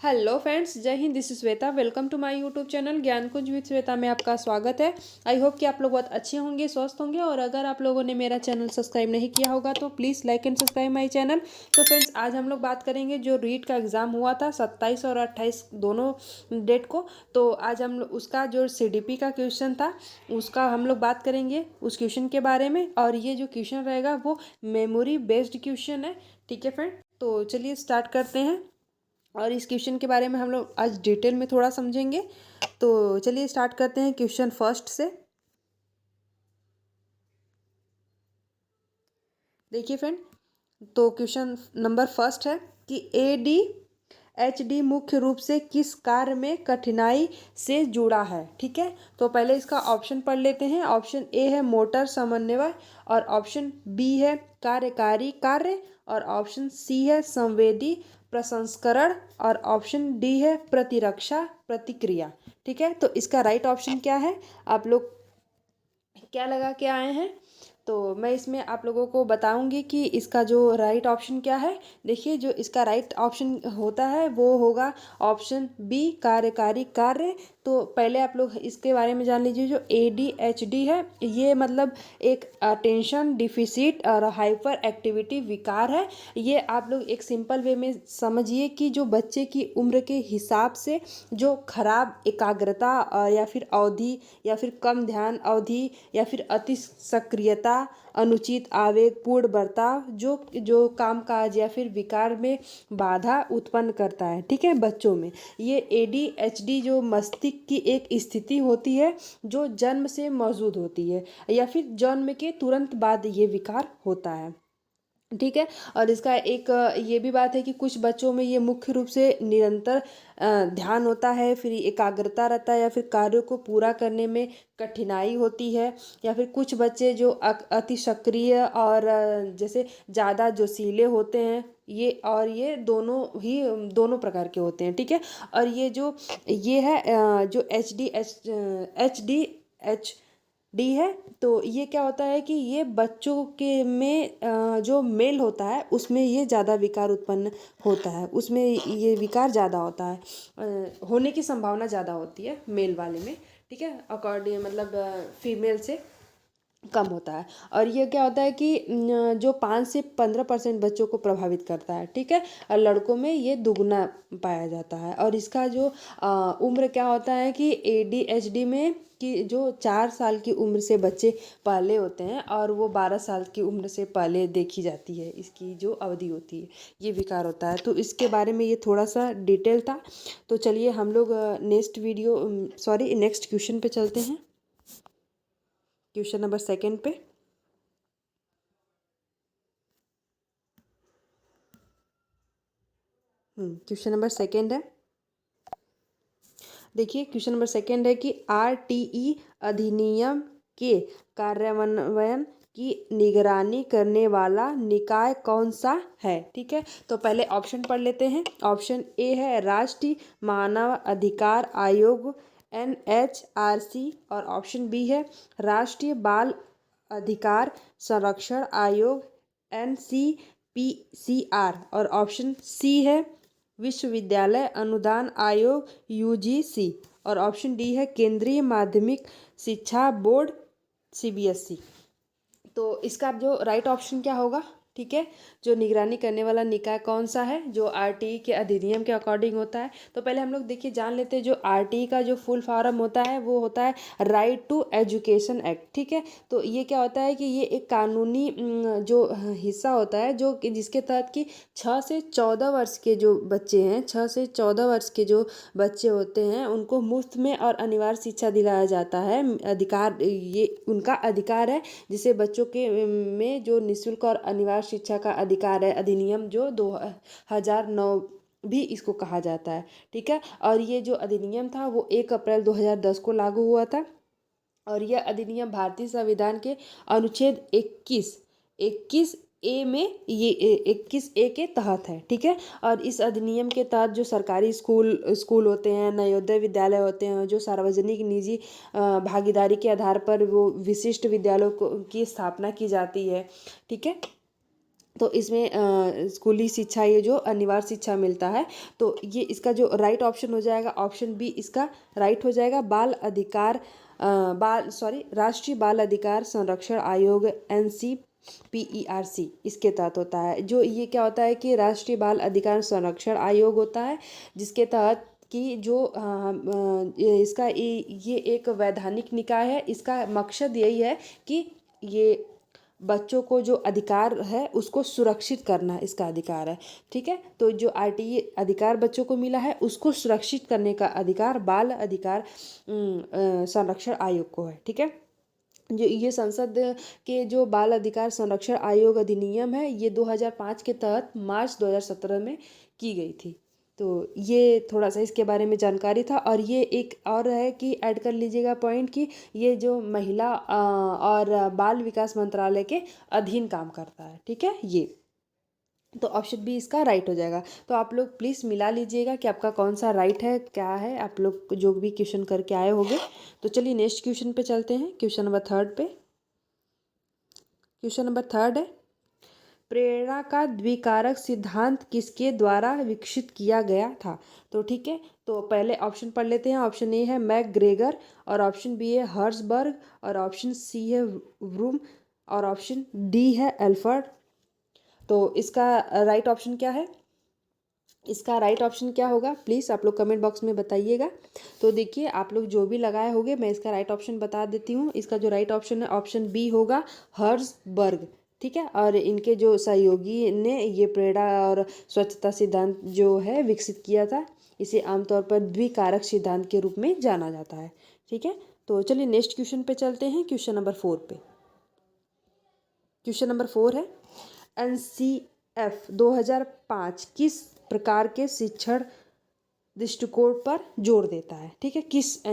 Hello friends, जय Hind. This is Shweta. Welcome to my YouTube channel Gyan Kunj with Shweta में आपका स्वागत है। आई होप कि आप लोग बहुत अच्छे होंगे, स्वस्थ होंगे। और अगर आप लोगों ने मेरा चैनल सब्सक्राइब नहीं किया होगा तो please like and subscribe my channel. तो फ्रेंड्स, आज हम लोग बात करेंगे जो रीट का एग्ज़ाम हुआ था 27 और 28 दोनों डेट को। तो आज हम लोग उसका जो सीडीपी का क्वेश्चन था उसका हम लोग बात करेंगे, उस क्वेश्चन के बारे में। और ये जो क्वेश्चन रहेगा वो मेमोरी बेस्ड क्वेश्चन है। ठीक है फ्रेंड, तो चलिए स्टार्ट करते हैं। और इस क्वेश्चन के बारे में हम लोग आज डिटेल में थोड़ा समझेंगे। तो चलिए स्टार्ट करते हैं क्वेश्चन फर्स्ट से। देखिए फ्रेंड, तो क्वेश्चन नंबर फर्स्ट है कि ADHD मुख्य रूप से किस कार्य में कठिनाई से जुड़ा है। ठीक है, तो पहले इसका ऑप्शन पढ़ लेते हैं। ऑप्शन ए है मोटर समन्वय, और ऑप्शन बी है कार्यकारी कार्य, और ऑप्शन सी है संवेदी प्रसंस्करण, और ऑप्शन डी है प्रतिरक्षा प्रतिक्रिया। ठीक है, तो इसका राइट ऑप्शन क्या है, आप लोग क्या लगा के आए हैं? तो मैं इसमें आप लोगों को बताऊंगी कि इसका जो राइट ऑप्शन क्या है। देखिए, जो इसका राइट ऑप्शन होता है वो होगा ऑप्शन बी कार्यकारी कार्य। तो पहले आप लोग इसके बारे में जान लीजिए। जो ADHD है ये मतलब एक अटेंशन डिफिसिट और हाइपर एक्टिविटी विकार है। ये आप लोग एक सिंपल वे में समझिए कि जो बच्चे की उम्र के हिसाब से जो खराब एकाग्रता या फिर अवधि, या फिर कम ध्यान अवधि, या फिर अति सक्रियता, अनुचित आवेगपूर्ण बर्ताव जो जो कामकाज या फिर विकार में बाधा उत्पन्न करता है। ठीक है, बच्चों में ये ADHD जो मस्तिष्क की एक स्थिति होती है जो जन्म से मौजूद होती है, या फिर जन्म के तुरंत बाद ये विकार होता है। ठीक है, और इसका एक ये भी बात है कि कुछ बच्चों में ये मुख्य रूप से निरंतर ध्यान होता है, फिर एकाग्रता रहता है, या फिर कार्यों को पूरा करने में कठिनाई होती है, या फिर कुछ बच्चे जो अति सक्रिय और जैसे ज़्यादा जोशीले होते हैं। ये दोनों प्रकार के होते हैं। ठीक है, और ये है जो एच डी है। तो ये क्या होता है कि ये बच्चों के में जो मेल होता है उसमें ये ज़्यादा विकार उत्पन्न होता है, उसमें ये विकार ज़्यादा होता है, होने की संभावना ज़्यादा होती है मेल वाले में। ठीक है, अकॉर्डिंग मतलब फीमेल से कम होता है। और ये क्या होता है कि जो 5 से 15% बच्चों को प्रभावित करता है। ठीक है, और लड़कों में ये दुगना पाया जाता है। और इसका जो उम्र क्या होता है कि ADHD में कि जो 4 साल की उम्र से बच्चे पहले होते हैं, और वो 12 साल की उम्र से पहले देखी जाती है, इसकी जो अवधि होती है ये विकार होता है। तो इसके बारे में ये थोड़ा सा डिटेल था। तो चलिए हम लोग नेक्स्ट क्वेश्चन पे चलते हैं, क्वेश्चन नंबर सेकेंड पे। क्वेश्चन नंबर सेकेंड है। देखिए, क्वेश्चन नंबर सेकेंड है कि RTE अधिनियम के कार्यान्वयन की निगरानी करने वाला निकाय कौन सा है। ठीक है, तो पहले ऑप्शन पढ़ लेते हैं। ऑप्शन ए है राष्ट्रीय मानव अधिकार आयोग NHRC, और ऑप्शन बी है राष्ट्रीय बाल अधिकार संरक्षण आयोग NCPCR, और ऑप्शन सी है विश्वविद्यालय अनुदान आयोग UGC, और ऑप्शन डी है केंद्रीय माध्यमिक शिक्षा बोर्ड CBSE। तो इसका जो राइट ऑप्शन क्या होगा? ठीक है, जो निगरानी करने वाला निकाय कौन सा है जो RTE के अधिनियम के अकॉर्डिंग होता है। तो पहले हम लोग देखिए जान लेते हैं, जो RTE का जो फुल फॉर्म होता है वो होता है राइट टू एजुकेशन एक्ट। ठीक है, तो ये क्या होता है कि ये एक कानूनी जो हिस्सा होता है जो कि जिसके तहत कि 6 से 14 वर्ष के जो बच्चे हैं, 6 से 14 वर्ष के जो बच्चे होते हैं उनको मुफ्त में और अनिवार्य शिक्षा दिलाया जाता है। अधिकार, ये उनका अधिकार है, जिसे बच्चों के में जो निःशुल्क और अनिवार्य शिक्षा का अधिकार है, अधिनियम जो 2009 भी इसको कहा जाता है। ठीक है, और ये जो अधिनियम था वो 1 अप्रैल 2010 को लागू हुआ था। और यह अधिनियम भारतीय संविधान के अनुच्छेद 21A में, ये 21A के तहत है। ठीक है, और इस अधिनियम के तहत जो सरकारी स्कूल होते हैं, नवोदय विद्यालय होते हैं, जो सार्वजनिक निजी भागीदारी के आधार पर वो विशिष्ट विद्यालयों की स्थापना की जाती है। ठीक है, तो इसमें स्कूली शिक्षा, ये जो अनिवार्य शिक्षा मिलता है, तो ये इसका जो राइट ऑप्शन हो जाएगा, ऑप्शन बी इसका राइट हो जाएगा। राष्ट्रीय बाल अधिकार संरक्षण आयोग NCPERC इसके तहत होता है। जो ये क्या होता है कि राष्ट्रीय बाल अधिकार संरक्षण आयोग होता है, जिसके तहत कि जो ये एक वैधानिक निकाय है। इसका मकसद यही है कि ये बच्चों को जो अधिकार है उसको सुरक्षित करना इसका अधिकार है, ठीक है। तो जो RTE अधिकार बच्चों को मिला है उसको सुरक्षित करने का अधिकार बाल अधिकार संरक्षण आयोग को है, ठीक है। जो ये संसद के जो बाल अधिकार संरक्षण आयोग अधिनियम है, ये 2005 के तहत मार्च 2017 में की गई थी। तो ये थोड़ा सा इसके बारे में जानकारी था। और ये एक और है कि ऐड कर लीजिएगा पॉइंट कि ये जो महिला और बाल विकास मंत्रालय के अधीन काम करता है, ठीक है। ये तो ऑप्शन बी इसका राइट हो जाएगा। तो आप लोग प्लीज़ मिला लीजिएगा कि आपका कौन सा राइट है, क्या है, आप लोग जो भी क्वेश्चन करके आए होंगे। तो चलिए नेक्स्ट क्वेश्चन पे चलते हैं, क्वेश्चन नंबर थर्ड पे। क्वेश्चन नंबर थर्ड है, प्रेरणा का द्विकारक सिद्धांत किसके द्वारा विकसित किया गया था। तो ठीक है, तो पहले ऑप्शन पढ़ लेते हैं। ऑप्शन ए है मैकग्रेगर, और ऑप्शन बी है हर्सबर्ग, और ऑप्शन सी है व्रूम, और ऑप्शन डी है एल्फर्ड। तो इसका राइट ऑप्शन क्या है, इसका राइट ऑप्शन क्या होगा, प्लीज़ आप लोग कमेंट बॉक्स में बताइएगा। तो देखिए आप लोग जो भी लगाए होंगे, मैं इसका राइट ऑप्शन बता देती हूँ। इसका जो राइट ऑप्शन है ऑप्शन बी होगा, हर्सबर्ग, ठीक है। और इनके जो सहयोगी ने ये प्रेरणा और स्वच्छता सिद्धांत जो है विकसित किया था। इसे आमतौर पर द्विकारक सिद्धांत के रूप में जाना जाता है, ठीक है। तो चलिए नेक्स्ट क्वेश्चन पे चलते हैं, क्वेश्चन नंबर 4 पे। क्वेश्चन नंबर 4 है, NCF 2005 किस प्रकार के शिक्षण दृष्टिकोण पर जोर देता है, ठीक है।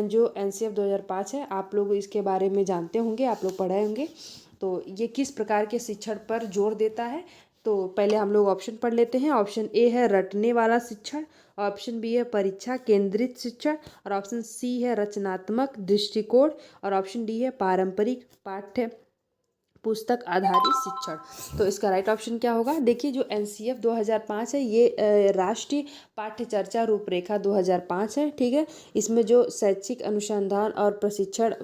जो NCF 2005 है, आप लोग इसके बारे में जानते होंगे, आप लोग पढ़े होंगे। तो ये किस प्रकार के शिक्षण पर जोर देता है, तो पहले हम लोग ऑप्शन पढ़ लेते हैं। ऑप्शन ए है रटने वाला शिक्षण, ऑप्शन बी है परीक्षा केंद्रित शिक्षण, और ऑप्शन सी है रचनात्मक दृष्टिकोण, और ऑप्शन डी है पारंपरिक पाठ्य पुस्तक आधारित शिक्षण। तो इसका राइट ऑप्शन क्या होगा, देखिए जो NCF 2005 है, ये राष्ट्रीय पाठ्य चर्चा रूपरेखा 2005 है, ठीक है। इसमें जो शैक्षिक अनुसंधान और प्रशिक्षण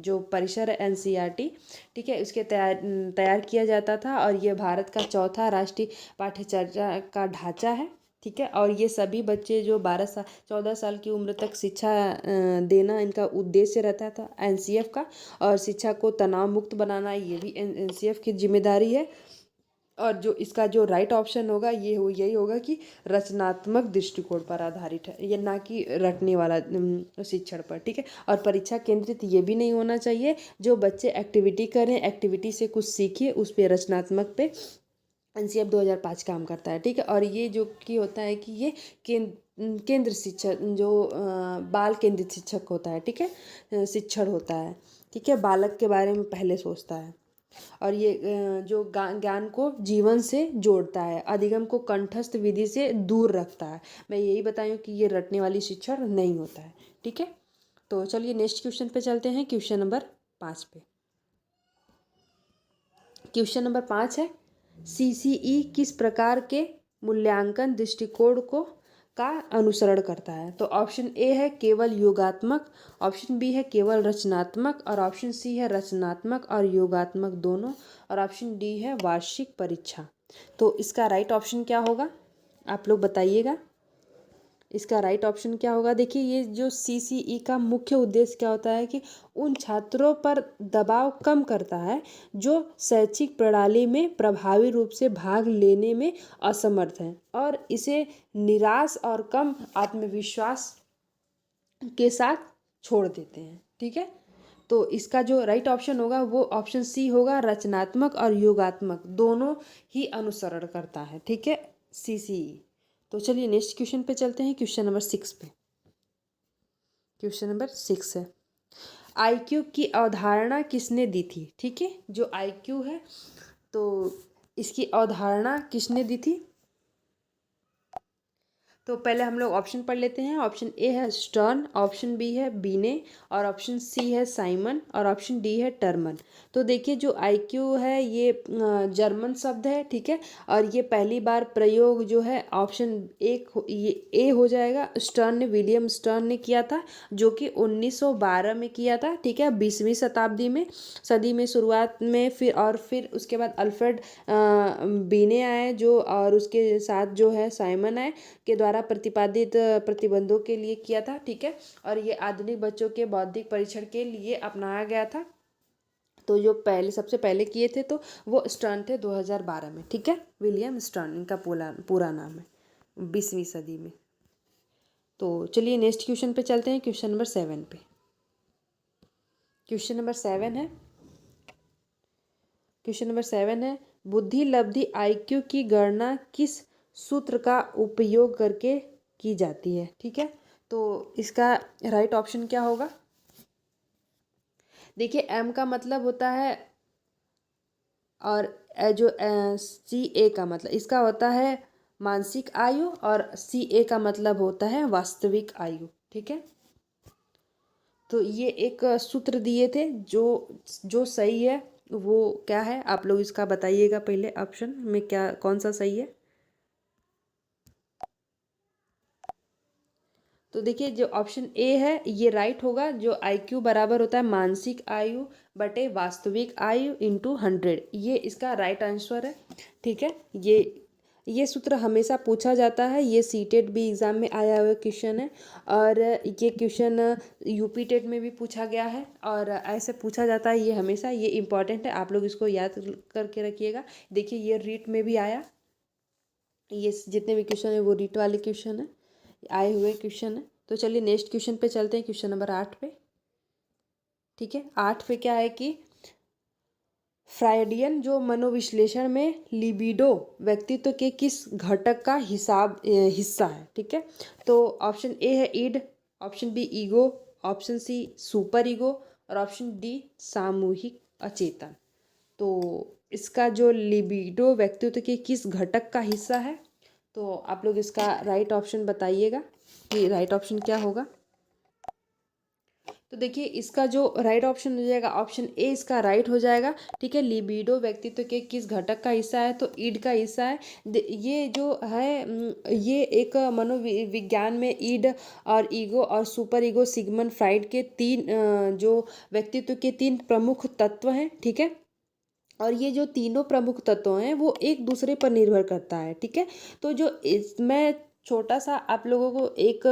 जो परिसर है NCERT, ठीक है, उसके तैयार किया जाता था। और ये भारत का चौथा राष्ट्रीय पाठ्य चर्चा का ढांचा है, ठीक है। और ये सभी बच्चे जो 14 साल की उम्र तक शिक्षा देना इनका उद्देश्य रहता था NCF का। और शिक्षा को तनाव मुक्त बनाना ये भी NCF की जिम्मेदारी है। और जो इसका जो राइट ऑप्शन होगा यही होगा कि रचनात्मक दृष्टिकोण पर आधारित है, ये ना कि रटने वाला शिक्षण पर, ठीक है। और परीक्षा केंद्रित ये भी नहीं होना चाहिए, जो बच्चे एक्टिविटी करें, एक्टिविटी से कुछ सीखिए, उस पर रचनात्मक पे NCF 2005 काम करता है, ठीक है। और ये जो कि होता है कि ये केंद्र शिक्षक जो बाल केंद्रित शिक्षक होता है, ठीक है, शिक्षण होता है, ठीक है, बालक के बारे में पहले सोचता है। और ये जो ज्ञान को जीवन से जोड़ता है, अधिगम को कंठस्थ विधि से दूर रखता है। मैं यही बताऊँ कि ये रटने वाली शिक्षण नहीं होता है, ठीक है। तो चलिए नेक्स्ट क्वेश्चन पे चलते हैं, क्वेश्चन नंबर 5 पे। क्वेश्चन नंबर 5 है, CCE किस प्रकार के मूल्यांकन दृष्टिकोण का अनुसरण करता है। तो ऑप्शन ए है केवल योगात्मक, ऑप्शन बी है केवल रचनात्मक, और ऑप्शन सी है रचनात्मक और योगात्मक दोनों, और ऑप्शन डी है वार्षिक परीक्षा। तो इसका राइट ऑप्शन क्या होगा, आप लोग बताइएगा, इसका राइट ऑप्शन क्या होगा। देखिए ये जो CCE का मुख्य उद्देश्य क्या होता है कि उन छात्रों पर दबाव कम करता है जो शैक्षिक प्रणाली में प्रभावी रूप से भाग लेने में असमर्थ हैं, और इसे निराश और कम आत्मविश्वास के साथ छोड़ देते हैं, ठीक है। तो इसका जो राइट ऑप्शन होगा वो ऑप्शन सी होगा, रचनात्मक और योगात्मक दोनों ही अनुसरण करता है, ठीक है, CCE। तो चलिए नेक्स्ट क्वेश्चन पे चलते हैं, क्वेश्चन नंबर 6 पे। क्वेश्चन नंबर 6 है, IQ की अवधारणा किसने दी थी, ठीक है। जो IQ है तो इसकी अवधारणा किसने दी थी, तो पहले हम लोग ऑप्शन पढ़ लेते हैं। ऑप्शन ए है स्टर्न, ऑप्शन बी है बीने, और ऑप्शन सी है साइमन, और ऑप्शन डी है टर्मन। तो देखिए जो आईक्यू है ये जर्मन शब्द है, ठीक है। और ये पहली बार प्रयोग जो है ऑप्शन ये ए हो जाएगा। स्टर्न ने, विलियम स्टर्न ने किया था, जो कि 1912 में किया था, ठीक है, 20वीं शताब्दी में, सदी में शुरुआत में। फिर उसके बाद अल्फ्रेड बीने आए जो, और उसके साथ जो है साइमन आए, के द्वारा प्रतिपादित प्रतिबंधों के लिए किया था, ठीक है। और ये आधुनिक बच्चों के बौद्धिक परीक्षण के लिए अपनाया गया था। तो जो पहले सबसे पहले किए थे तो वो स्टर्न थे 2012 में, ठीक है। विलियम स्टर्न इनका पूरा नाम है, 20वीं सदी में। तो चलिए नेक्स्ट क्वेश्चन पे चलते हैं, क्वेश्चन नंबर 7 पे। क्वेश्चन नंबर 7 है, क्वेश्चन नंबर 7 है, बुद्धि लब्धि आईक्यू की गणना किस सूत्र का उपयोग करके की जाती है, ठीक है। तो इसका राइट ऑप्शन क्या होगा? देखिए एम का मतलब होता है, और जो सी ए का मतलब इसका होता है मानसिक आयु, और सी ए का मतलब होता है वास्तविक आयु, ठीक है। तो ये एक सूत्र दिए थे, जो जो सही है वो क्या है, आप लोग इसका बताइएगा पहले ऑप्शन में क्या कौन सा सही है। तो देखिए जो ऑप्शन ए है ये राइट होगा। जो आईक्यू बराबर होता है मानसिक आयु बटे वास्तविक आयु इंटू 100, ये इसका राइट आंसर है, ठीक है। ये सूत्र हमेशा पूछा जाता है, ये सीटेट भी एग्ज़ाम में आया हुआ क्वेश्चन है, और ये क्वेश्चन यूपी टेट में भी पूछा गया है, और ऐसे पूछा जाता है ये हमेशा, ये इम्पॉर्टेंट है, आप लोग इसको याद करके रखिएगा। देखिए ये रीट में भी आया, ये जितने भी क्वेश्चन है वो रीट वाले क्वेश्चन है, आए हुए क्वेश्चन है। तो चलिए नेक्स्ट क्वेश्चन पे चलते हैं, क्वेश्चन नंबर 8 पे, ठीक है। 8 पे क्या है कि फ्रायडियन जो मनोविश्लेषण में लिबिडो व्यक्तित्व के किस घटक का हिस्सा है, ठीक है। तो ऑप्शन ए है id, option B ego, option C super ego, और ऑप्शन डी सामूहिक अचेतन। तो इसका जो लिबिडो व्यक्तित्व के किस घटक का हिस्सा है, तो आप लोग इसका राइट ऑप्शन बताइएगा कि राइट ऑप्शन क्या होगा। तो देखिए इसका जो राइट ऑप्शन हो जाएगा, ऑप्शन ए इसका राइट हो जाएगा, ठीक है। लिबिडो व्यक्तित्व के किस घटक का हिस्सा है, तो ईड का हिस्सा है। ये जो है ये एक मनोविज्ञान में ईड और ईगो और सुपर ईगो सिगमंड फ्राइड के जो व्यक्तित्व के 3 प्रमुख तत्व हैं, ठीक है। और ये जो तीनों प्रमुख तत्व हैं वो एक दूसरे पर निर्भर करता है, ठीक है। तो जो इसमें छोटा सा आप लोगों को एक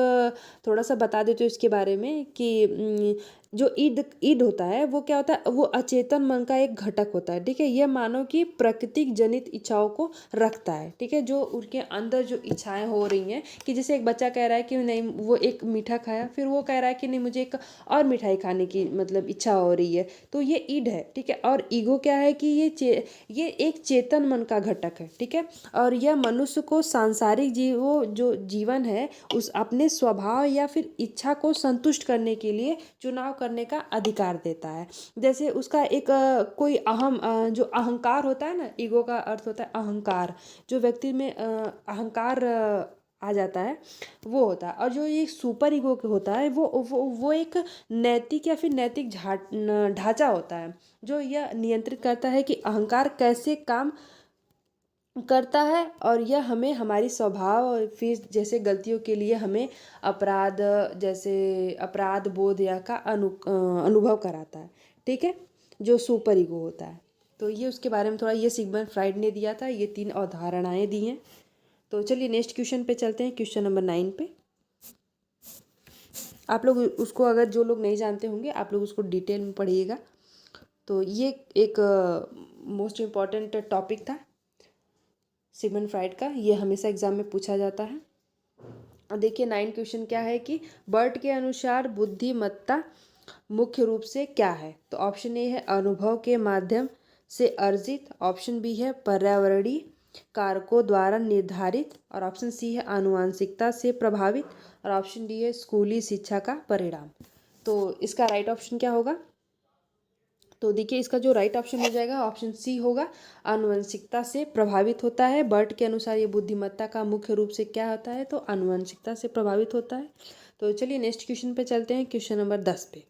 थोड़ा सा बता देते हो इसके बारे में कि जो ईद ईद होता है वो क्या होता है, वो अचेतन मन का एक घटक होता है, ठीक है। यह मानव की प्राकृतिक जनित इच्छाओं को रखता है, ठीक है। जो उनके अंदर जो इच्छाएं हो रही हैं, कि जैसे एक बच्चा कह रहा है कि नहीं वो एक मीठा खाया, फिर वो कह रहा है कि नहीं मुझे एक और मिठाई खाने की मतलब इच्छा हो रही है, तो ये ईड है, ठीक है। और ईगो क्या है कि ये एक चेतन मन का घटक है, ठीक है। और यह मनुष्य को सांसारिक जो जीवन है उस अपने स्वभाव या फिर इच्छा को संतुष्ट करने के लिए चुनाव करने का अधिकार देता है। जैसे उसका एक कोई जो अहंकार होता है ना, ईगो का अर्थ होता है अहंकार, जो व्यक्ति में अहंकार आ जाता है वो होता है। और जो ये सुपर ईगो होता है वो एक नैतिक या फिर नैतिक ढांचा होता है, जो यह नियंत्रित करता है कि अहंकार कैसे काम करता है, और यह हमें हमारी स्वभाव और फिर जैसे गलतियों के लिए हमें अपराध जैसे अपराध बोध या का अनुभव कराता है, ठीक है, जो सुपर ईगो होता है। तो ये उसके बारे में थोड़ा ये सिगमंड फ्राइड ने दिया था, ये 3 अवधारणाएं दी हैं। तो चलिए नेक्स्ट क्वेश्चन पे चलते हैं, क्वेश्चन नंबर 9 पे। आप लोग उसको अगर जो लोग नहीं जानते होंगे आप लोग उसको डिटेल में पढ़िएगा। तो ये एक मोस्ट इम्पॉर्टेंट टॉपिक था सिगमंड फ्राइड का, ये हमेशा एग्जाम में पूछा जाता है। और देखिए 9 क्वेश्चन क्या है कि बर्ट के अनुसार बुद्धिमत्ता मुख्य रूप से क्या है। तो ऑप्शन ए है अनुभव के माध्यम से अर्जित, ऑप्शन बी है पर्यावरणीय कारकों द्वारा निर्धारित, और ऑप्शन सी है आनुवंशिकता से प्रभावित, और ऑप्शन डी है स्कूली शिक्षा का परिणाम। तो इसका राइट ऑप्शन क्या होगा? तो देखिए इसका जो राइट ऑप्शन हो जाएगा ऑप्शन सी होगा, आनुवंशिकता से प्रभावित होता है। बर्ट के अनुसार ये बुद्धिमत्ता का मुख्य रूप से क्या होता है, तो आनुवंशिकता से प्रभावित होता है। तो चलिए नेक्स्ट क्वेश्चन पे चलते हैं, क्वेश्चन नंबर 10 पे।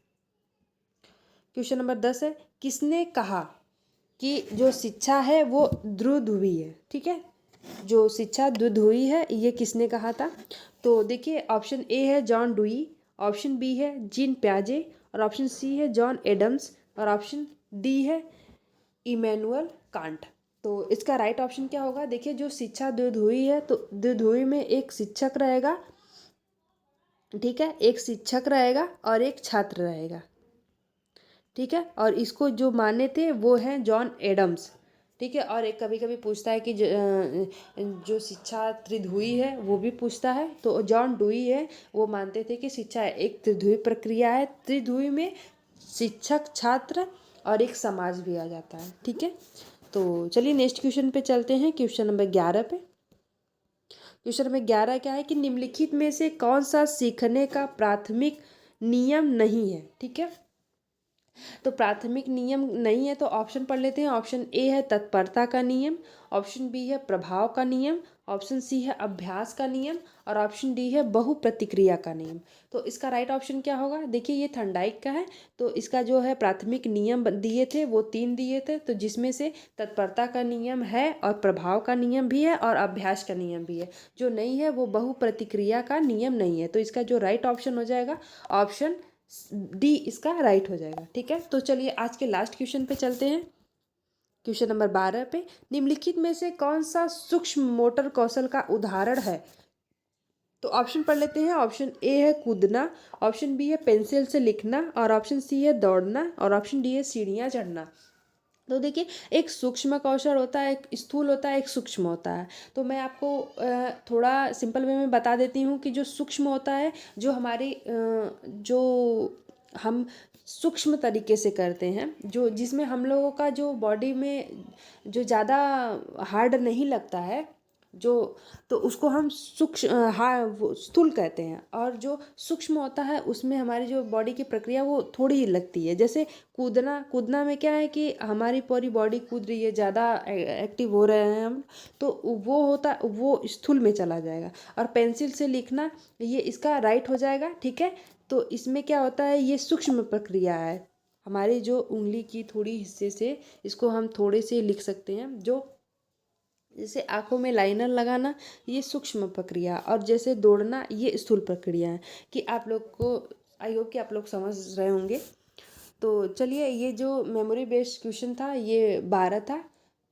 क्वेश्चन नंबर 10 है, किसने कहा कि जो शिक्षा है वो द्विध्रुवी है। ठीक है, जो शिक्षा द्विध्रुवी है ये किसने कहा था, तो देखिए ऑप्शन ए है जॉन डुई, ऑप्शन बी है जीन प्याजे, और ऑप्शन सी है जॉन एडम्स, और ऑप्शन डी है इमैनुअल कांट। तो इसका राइट ऑप्शन क्या होगा, देखिए जो शिक्षा द्विध्रुवी है तो द्विध्रुवी में एक शिक्षक रहेगा, ठीक है, एक शिक्षक रहेगा और एक छात्र रहेगा। ठीक है, और इसको जो माने थे वो हैं जॉन एडम्स। ठीक है, और एक कभी कभी पूछता है कि जो शिक्षा त्रिध्रुवी है वो भी पूछता है, तो जॉन डुई है वो मानते थे कि शिक्षा एक त्रिध्रुवी प्रक्रिया है। त्रिध्रुवी में शिक्षक, छात्र और एक समाज भी आ जाता है। ठीक है, तो चलिए नेक्स्ट क्वेश्चन पे चलते हैं, क्वेश्चन नंबर 11 पे। क्वेश्चन नंबर 11 क्या है कि निम्नलिखित में से कौन सा सीखने का प्राथमिक नियम नहीं है। ठीक है, तो प्राथमिक नियम नहीं है तो ऑप्शन पढ़ लेते हैं। ऑप्शन ए है तत्परता का नियम, ऑप्शन बी है प्रभाव का नियम, ऑप्शन सी है अभ्यास का नियम, और ऑप्शन डी है बहुप्रतिक्रिया का नियम। तो इसका राइट ऑप्शन क्या होगा, देखिए ये थर्नडाइक का है, तो इसका जो है प्राथमिक नियम दिए थे वो 3 दिए थे, तो जिसमें से तत्परता का नियम है और प्रभाव का नियम भी है और अभ्यास का नियम भी है। जो नहीं है वो बहुप्रतिक्रिया का नियम नहीं है, तो इसका जो राइट ऑप्शन हो जाएगा ऑप्शन डी इसका राइट हो जाएगा। ठीक है, तो चलिए आज के लास्ट क्वेश्चन पे चलते हैं, क्वेश्चन नंबर 12 पे। निम्नलिखित में से कौन सा सूक्ष्म मोटर कौशल का उदाहरण है, तो ऑप्शन पढ़ लेते हैं। ऑप्शन ए है कूदना, ऑप्शन बी है पेंसिल से लिखना, और ऑप्शन सी है दौड़ना, और ऑप्शन डी है सीढ़ियाँ चढ़ना। तो देखिए एक सूक्ष्म कौशल होता है, एक स्थूल होता है, एक सूक्ष्म होता है। तो मैं आपको थोड़ा सिंपल वे में बता देती हूँ कि जो सूक्ष्म होता है, जो हमारी जो हम सूक्ष्म तरीके से करते हैं, जो जिसमें हम लोगों का जो बॉडी में जो ज़्यादा हार्ड नहीं लगता है, जो तो उसको हम वो स्थूल कहते हैं। और जो सूक्ष्म होता है उसमें हमारी जो बॉडी की प्रक्रिया वो थोड़ी ही लगती है। जैसे कूदना, कूदना में क्या है कि हमारी पूरी बॉडी कूद रही है, ज़्यादा एक्टिव हो रहे हैं हम, तो वो होता वो स्थूल में चला जाएगा। और पेंसिल से लिखना ये इसका राइट हो जाएगा। ठीक है, तो इसमें क्या होता है, ये सूक्ष्म प्रक्रिया है, हमारी जो उंगली की थोड़ी हिस्से से इसको हम थोड़े से लिख सकते हैं। जो जैसे आंखों में लाइनर लगाना ये सूक्ष्म प्रक्रिया, और जैसे दौड़ना ये स्थूल प्रक्रिया है। कि आप लोग को आई होप कि आप लोग समझ रहे होंगे। तो चलिए ये जो मेमोरी बेस्ड क्वेश्चन था ये 12 था।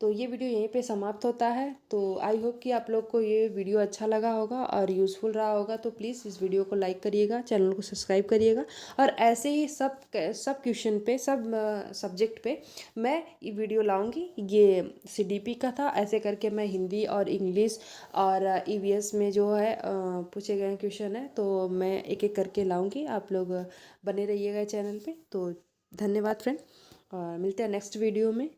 तो ये वीडियो यहीं पे समाप्त होता है। तो आई होप कि आप लोग को ये वीडियो अच्छा लगा होगा और यूज़फुल रहा होगा। तो प्लीज़ इस वीडियो को लाइक करिएगा, चैनल को सब्सक्राइब करिएगा, और ऐसे ही सब क्वेश्चन पे, सब सब्जेक्ट पे मैं ये वीडियो लाऊंगी। ये CDP का था, ऐसे करके मैं हिंदी और इंग्लिश और EVS में जो है पूछे गए क्वेश्चन है, तो मैं एक एक करके लाऊंगी। आप लोग बने रहिएगा चैनल पे। तो धन्यवाद फ्रेंड, और मिलते हैं नेक्स्ट वीडियो में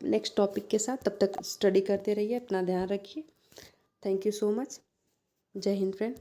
नेक्स्ट टॉपिक के साथ। तब तक स्टडी करते रहिए, अपना ध्यान रखिए। Thank you so much. जय हिंद फ्रेंड।